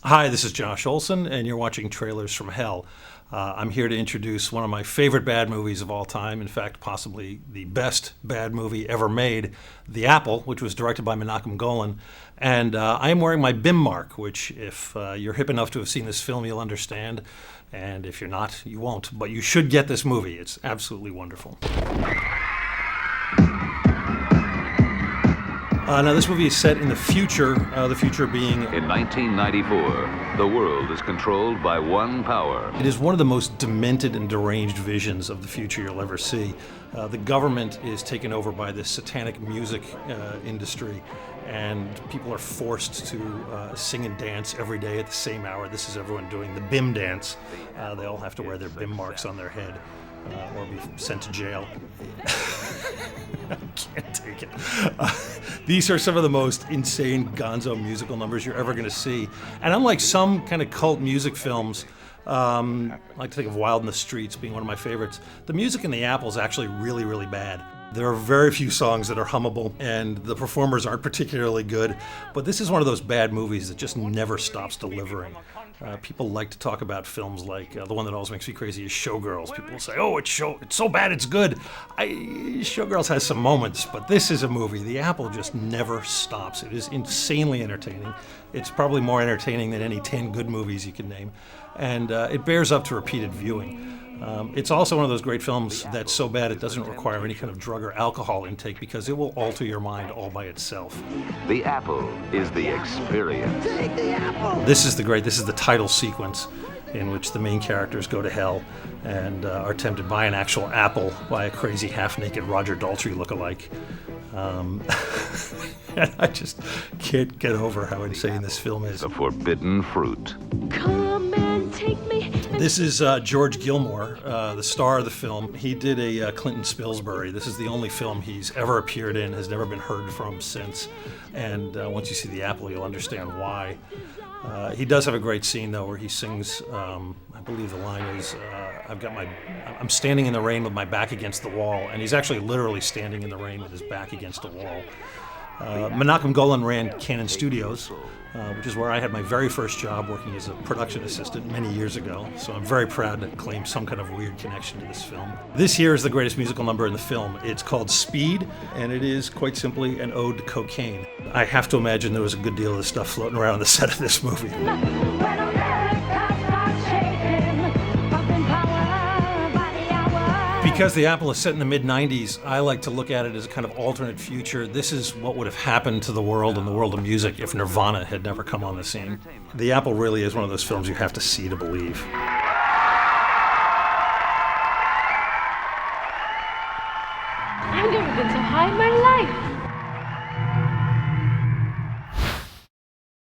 Hi, this is Josh Olson, and you're watching Trailers from Hell. I'm here to introduce one of my favorite bad movies of all time, in fact, possibly the best bad movie ever made, The Apple, which was directed by Menachem Golan. And I am wearing my BIM mark, which if you're hip enough to have seen this film, you'll understand. And if you're not, you won't. But you should get this movie. It's absolutely wonderful. Now, this movie is set in the future being... In 1994, the world is controlled by one power. It is one of the most demented and deranged visions of the future you'll ever see. The government is taken over by this satanic music industry, and people are forced to sing and dance every day at the same hour. This is everyone doing the BIM dance. They all have to wear their BIM marks on their head or be sent to jail. I can't take it. These are some of the most insane gonzo musical numbers you're ever going to see. And unlike some kind of cult music films, I like to think of Wild in the Streets being one of my favorites, the music in The Apple is actually really, really bad. There are very few songs that are hummable, and the performers aren't particularly good. But this is one of those bad movies that just never stops delivering. People like to talk about films like the one that always makes me crazy is Showgirls. People will say, "Oh, it's so bad, it's good." Showgirls has some moments, but this is a movie. The Apple just never stops. It is insanely entertaining. It's probably more entertaining than any 10 good movies you can name, and it bears up to repeated viewing. It's also one of those great films that's so bad it doesn't require any kind of drug or alcohol intake because it will alter your mind all by itself. The Apple is the experience. Take the apple! This is the title sequence in which the main characters go to hell and are tempted by an actual apple by a crazy half-naked Roger Daltrey lookalike. And I just can't get over how insane this film is. The forbidden fruit. Come and take me. This is George Gilmore, the star of the film. He did a Clinton Spilsbury. This is the only film he's ever appeared in, has never been heard from since. And once you see The Apple, you'll understand why. He does have a great scene, though, where he sings, I believe the line is, I'm standing in the rain with my back against the wall. And he's actually literally standing in the rain with his back against a wall. Menachem Golan ran Canon Studios, which is where I had my very first job working as a production assistant many years ago, so I'm very proud to claim some kind of weird connection to this film. This here is the greatest musical number in the film. It's called Speed, and it is quite simply an ode to cocaine. I have to imagine there was a good deal of this stuff floating around the set of this movie. Because The Apple is set in the mid-90s, I like to look at it as a kind of alternate future. This is what would have happened to the world and the world of music if Nirvana had never come on the scene. The Apple really is one of those films you have to see to believe. I've never been so high in my life.